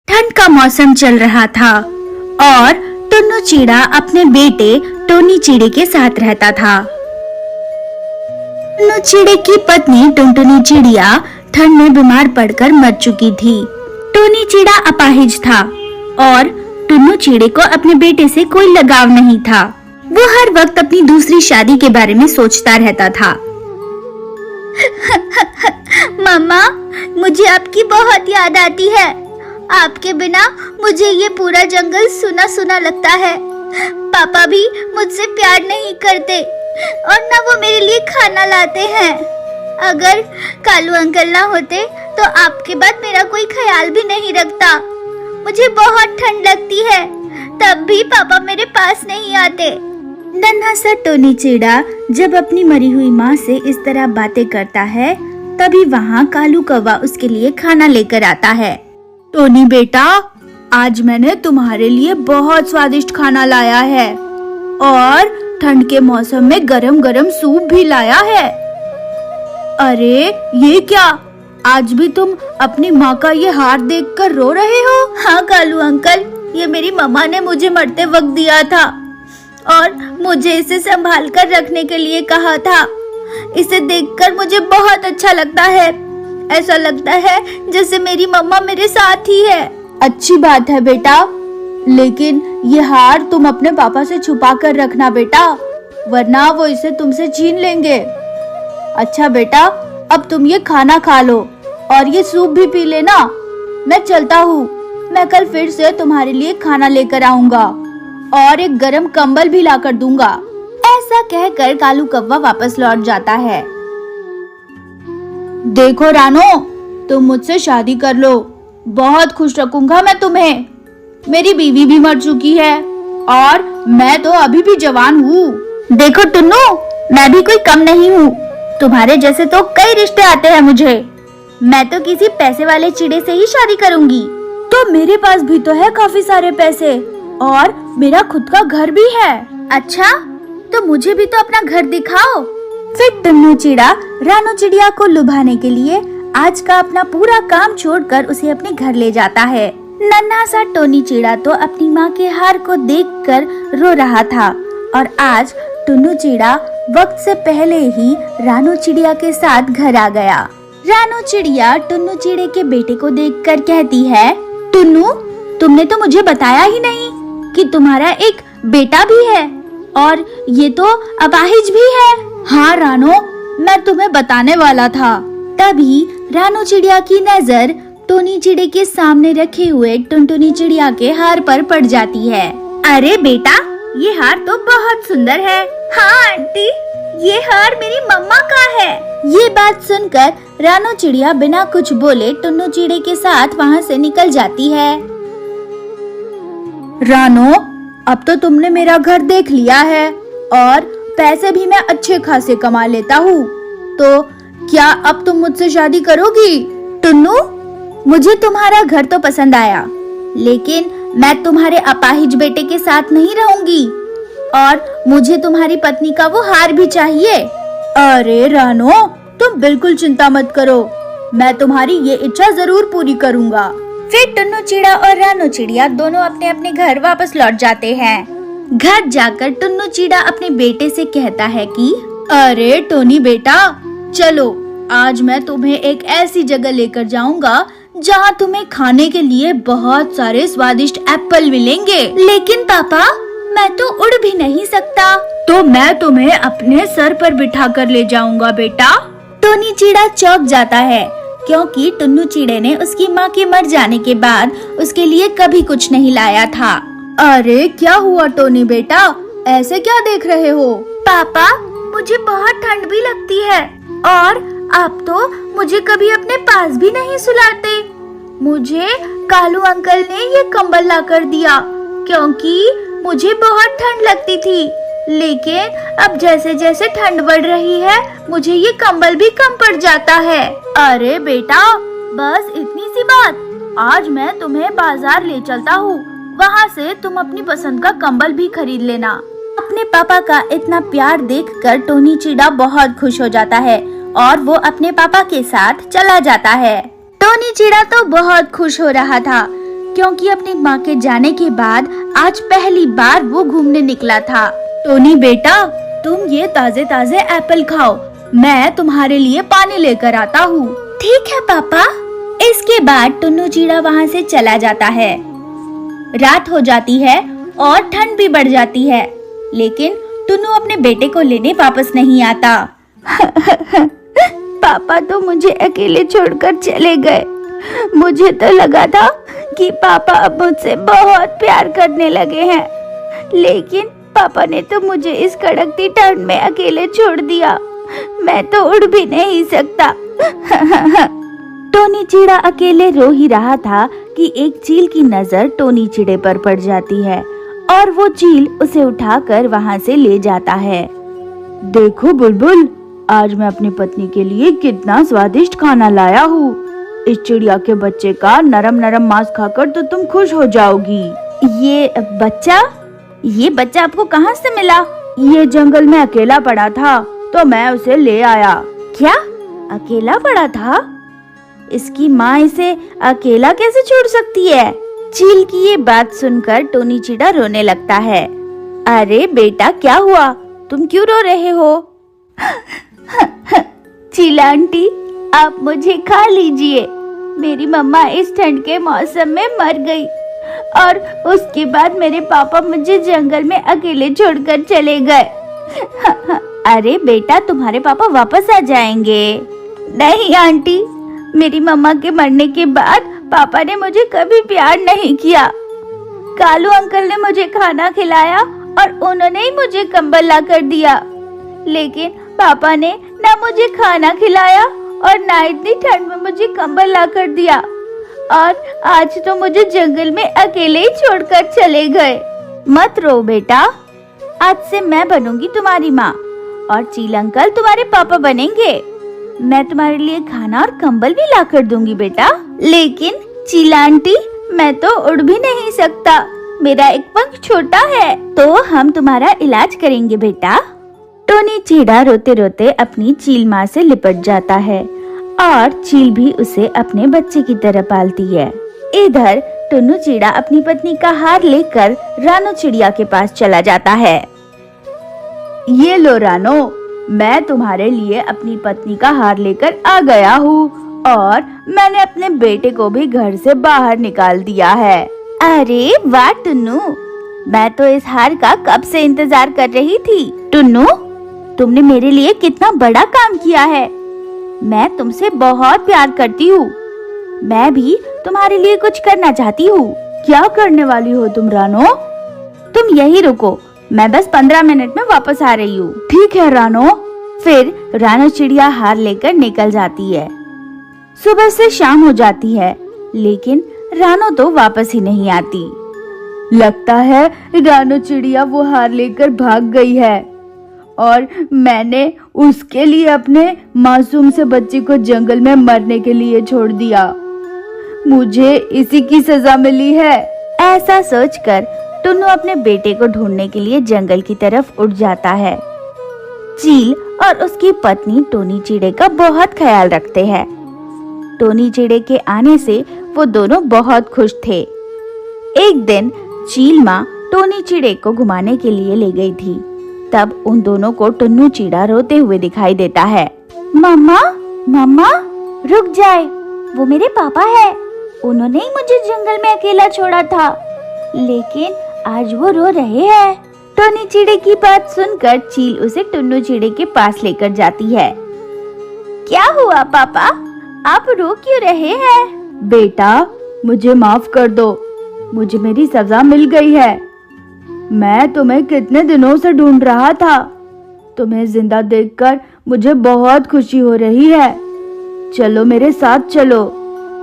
ठंड का मौसम चल रहा था और टुन्नू चिड़ा अपने बेटे टोनी चिड़े के साथ रहता था। टुन्नू चिड़े की पत्नी टुनटुनी चिड़िया ठंड में बीमार पड़कर मर चुकी थी। टोनी चिड़ा अपाहिज था और टुन्नू चिड़े को अपने बेटे से कोई लगाव नहीं था। वो हर वक्त अपनी दूसरी शादी के बारे में सोचता रहता था। मम्मा, मुझे आपकी बहुत याद आती है। आपके बिना मुझे ये पूरा जंगल सुना सुना लगता है। पापा भी मुझसे प्यार नहीं करते और न वो मेरे लिए खाना लाते हैं। अगर कालू अंकल ना होते तो आपके बाद मेरा कोई ख्याल भी नहीं रखता। मुझे बहुत ठंड लगती है, तब भी पापा मेरे पास नहीं आते। नन्हा सा टोनी चिड़ा जब अपनी मरी हुई माँ से इस तरह बातें करता है, तभी वहाँ कालू कौवा उसके लिए खाना लेकर आता है। टोनी बेटा, आज मैंने तुम्हारे लिए बहुत स्वादिष्ट खाना लाया है और ठंड के मौसम में गरम गरम सूप भी लाया है। अरे ये क्या, आज भी तुम अपनी माँ का ये हार देखकर रो रहे हो? हाँ कालू अंकल, ये मेरी मम्मा ने मुझे मरते वक्त दिया था और मुझे इसे संभाल कर रखने के लिए कहा था। इसे देखकर मुझे बहुत अच्छा लगता है। ऐसा लगता है जैसे मेरी मम्मा मेरे साथ ही है। अच्छी बात है बेटा, लेकिन ये हार तुम अपने पापा से छुपा कर रखना बेटा, वरना वो इसे तुमसे छीन लेंगे। अच्छा बेटा, अब तुम ये खाना खा लो और ये सूप भी पी लेना। मैं चलता हूँ, मैं कल फिर से तुम्हारे लिए खाना लेकर आऊंगा और एक गरम कंबल भी लाकर दूंगा। ऐसा कहकर कालू कौवा वापस लौट जाता है। देखो रानो, तुम मुझसे शादी कर लो, बहुत खुश रखूंगा मैं तुम्हें। मेरी बीवी भी मर चुकी है और मैं तो अभी भी जवान हूँ। देखो टुन्नू, मैं भी कोई कम नहीं हूँ। तुम्हारे जैसे तो कई रिश्ते आते हैं मुझे। मैं तो किसी पैसे वाले चिड़े से ही शादी करूंगी। तो मेरे पास भी तो है काफी सारे पैसे और मेरा खुद का घर भी है। अच्छा, तो मुझे भी तो अपना घर दिखाओ। फिर टुन्नू चिड़ा रानू चिड़िया को लुभाने के लिए आज का अपना पूरा काम छोड़कर उसे अपने घर ले जाता है। नन्हा सा टोनी चिड़ा तो अपनी माँ के हार को देखकर रो रहा था और आज टुन्नू चिड़ा वक्त से पहले ही रानू चिड़िया के साथ घर आ गया। रानू चिड़िया टुन्नू चिड़े के बेटे को देखकर कहती है, टुन्नू, तुमने तो मुझे बताया ही नहीं कि तुम्हारा एक बेटा भी है और ये तो अपाहिज भी है। हाँ रानो, मैं तुम्हें बताने वाला था। तभी रानू चिड़िया की नजर टोनी चिड़े के सामने रखे हुए टुनटुनी चिड़िया के हार पर पड़ जाती है। अरे बेटा, ये हार तो बहुत सुंदर है। हाँ आंटी, ये हार मेरी मम्मा का है। ये बात सुनकर रानू चिड़िया बिना कुछ बोले टुन्नू चिड़े के साथ वहाँ से निकल जाती है। रानो, अब तो तुमने मेरा घर देख लिया है और पैसे भी मैं अच्छे खासे कमा लेता हूँ, तो क्या अब तुम मुझसे शादी करोगी? टुन्नू, मुझे तुम्हारा घर तो पसंद आया, लेकिन मैं तुम्हारे अपाहिज बेटे के साथ नहीं रहूंगी और मुझे तुम्हारी पत्नी का वो हार भी चाहिए। अरे रानो, तुम बिल्कुल चिंता मत करो, मैं तुम्हारी ये इच्छा जरूर पूरी करूँगा। फिर टुन्नू चिड़ा और रानू चिड़िया दोनों अपने अपने घर वापस लौट जाते हैं। घर जाकर टुन्नू चिड़ा अपने बेटे से कहता है कि अरे टोनी बेटा, चलो आज मैं तुम्हें एक ऐसी जगह लेकर जाऊंगा जहाँ तुम्हें खाने के लिए बहुत सारे स्वादिष्ट एप्पल मिलेंगे। लेकिन पापा, मैं तो उड़ भी नहीं सकता। तो मैं तुम्हें अपने सर पर बिठा कर ले जाऊंगा बेटा। टोनी चिड़ा चौंक जाता है क्योंकि टुन्नू चिड़े ने उसकी माँ के मर जाने के बाद उसके लिए कभी कुछ नहीं लाया था। अरे क्या हुआ टोनी बेटा, ऐसे क्या देख रहे हो? पापा, मुझे बहुत ठंड भी लगती है और आप तो मुझे कभी अपने पास भी नहीं सुलाते। मुझे कालू अंकल ने ये कंबल ला कर दिया क्योंकि मुझे बहुत ठंड लगती थी, लेकिन अब जैसे जैसे ठंड बढ़ रही है मुझे ये कंबल भी कम पड़ जाता है। अरे बेटा, बस इतनी सी बात, आज मैं तुम्हें बाजार ले चलता हूँ, वहाँ से तुम अपनी पसंद का कंबल भी खरीद लेना। अपने पापा का इतना प्यार देखकर टोनी चिड़ा बहुत खुश हो जाता है और वो अपने पापा के साथ चला जाता है। टोनी चिड़ा तो बहुत खुश हो रहा था क्योंकि अपनी माँ के जाने के बाद आज पहली बार वो घूमने निकला था। टोनी बेटा, तुम ये ताजे ताजे एप्पल खाओ, मैं तुम्हारे लिए पानी लेकर आता हूँ। ठीक है पापा। इसके बाद टुन्नू चिड़ा वहाँ से चला जाता है। रात हो जाती है और ठंड भी बढ़ जाती है, लेकिन टुन्नू अपने बेटे को लेने वापस नहीं आता। पापा तो मुझे अकेले छोड़कर चले गए। मुझे तो लगा था कि पापा अब मुझसे बहुत प्यार करने लगे हैं, लेकिन पापा ने तो मुझे इस कड़कती ठंड में अकेले छोड़ दिया। मैं तो उड़ भी नहीं सकता। टोनी चिड़ा अकेले रो ही रहा था कि एक चील की नजर टोनी चिड़े पर पड़ जाती है और वो चील उसे उठाकर वहाँ से ले जाता है। देखो बुलबुल, आज मैं अपनी पत्नी के लिए कितना स्वादिष्ट खाना लाया हूँ। इस चिड़िया के बच्चे का नरम नरम मांस खाकर तो तुम खुश हो जाओगी। ये बच्चा आपको कहाँ से मिला? ये जंगल में अकेला पड़ा था तो मैं उसे ले आया। क्या अकेला पड़ा था? इसकी माँ इसे अकेला कैसे छोड़ सकती है? चील की ये बात सुनकर टोनी चिड़ा रोने लगता है। अरे बेटा, क्या हुआ? तुम क्यों रो रहे हो? चील आंटी, आप मुझे खा लीजिए। मेरी मम्मा इस ठंड के मौसम में मर गई और उसके बाद मेरे पापा मुझे जंगल में अकेले छोड़कर चले गए। अरे बेटा, तुम्हारे पापा वापस आ जाएंगे। नहीं आंटी, मेरी मम्मा के मरने के बाद पापा ने मुझे कभी प्यार नहीं किया। कालू अंकल ने मुझे खाना खिलाया और उन्होंने ही मुझे कंबल ला कर दिया, लेकिन पापा ने ना मुझे खाना खिलाया और ना इतनी ठंड में मुझे कंबल ला कर दिया, और आज तो मुझे जंगल में अकेले ही छोड़कर चले गए। मत रो बेटा, आज से मैं बनूंगी तुम्हारी माँ और चील अंकल तुम्हारे पापा बनेंगे। मैं तुम्हारे लिए खाना और कंबल भी ला कर दूंगी बेटा। लेकिन चील आंटी, मैं तो उड़ भी नहीं सकता, मेरा एक पंख छोटा है। तो हम तुम्हारा इलाज करेंगे बेटा। टोनी चिड़ा रोते रोते अपनी चील माँ से लिपट जाता है और चील भी उसे अपने बच्चे की तरह पालती है। इधर टुन्नू चिड़ा अपनी पत्नी का हार लेकर रानो चिड़िया के पास चला जाता है। ये लो रानो, मैं तुम्हारे लिए अपनी पत्नी का हार लेकर आ गया हूँ और मैंने अपने बेटे को भी घर से बाहर निकाल दिया है। अरे वाह टुन्नू, मैं तो इस हार का कब से इंतजार कर रही थी। टुन्नू, तुमने मेरे लिए कितना बड़ा काम किया है। मैं तुमसे बहुत प्यार करती हूँ। मैं भी तुम्हारे लिए कुछ करना चाहती हूँ। क्या करने वाली हो तुम रानो? तुम यही रुको, मैं बस 15 मिनट में वापस आ रही हूँ। ठीक है रानो। फिर रानो चिड़िया हार लेकर निकल जाती है। सुबह से शाम हो जाती है, लेकिन रानो तो वापस ही नहीं आती। लगता है रानो चिड़िया वो हार लेकर भाग गई है और मैंने उसके लिए अपने मासूम से बच्चे को जंगल में मरने के लिए छोड़ दिया। मुझे इसी की सजा मिली है। ऐसा सोचकर टुन्नू अपने बेटे को ढूंढने के लिए जंगल की तरफ उड़ जाता है। चील और उसकी पत्नी टोनी चिड़े का बहुत ख्याल रखते हैं। टोनी चिड़े के आने से वो दोनों बहुत खुश थे। एक दिन चील माँ टोनी चिड़े को घुमाने के लिए ले गई थी। तब उन दोनों को टुन्नू चिड़ा रोते हुए दिखाई देता है। मम्मा, मम्मा, रुक जाए, वो मेरे पापा है। उन्होंने ही मुझे जंगल में अकेला छोड़ा था, लेकिन आज वो रो रहे हैं। टोनी चिड़े की बात सुनकर चील उसे टुन्नू चिड़े के पास लेकर जाती है। क्या हुआ पापा, आप रो क्यों रहे हैं? बेटा, मुझे माफ कर दो, मुझे मेरी सजा मिल गई है। मैं तुम्हें कितने दिनों से ढूंढ रहा था। तुम्हें जिंदा देखकर मुझे बहुत खुशी हो रही है। चलो मेरे साथ चलो,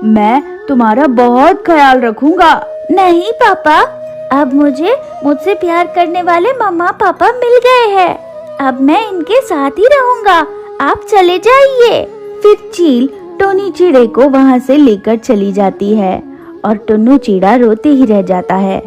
मैं तुम्हारा बहुत ख्याल रखूंगा। नहीं पापा, अब मुझसे प्यार करने वाले मम्मा पापा मिल गए हैं। अब मैं इनके साथ ही रहूंगा, आप चले जाइए। फिर चील टोनी चिड़े को वहाँ से लेकर चली जाती है और टुन्नू चिड़ा रोते ही रह जाता है।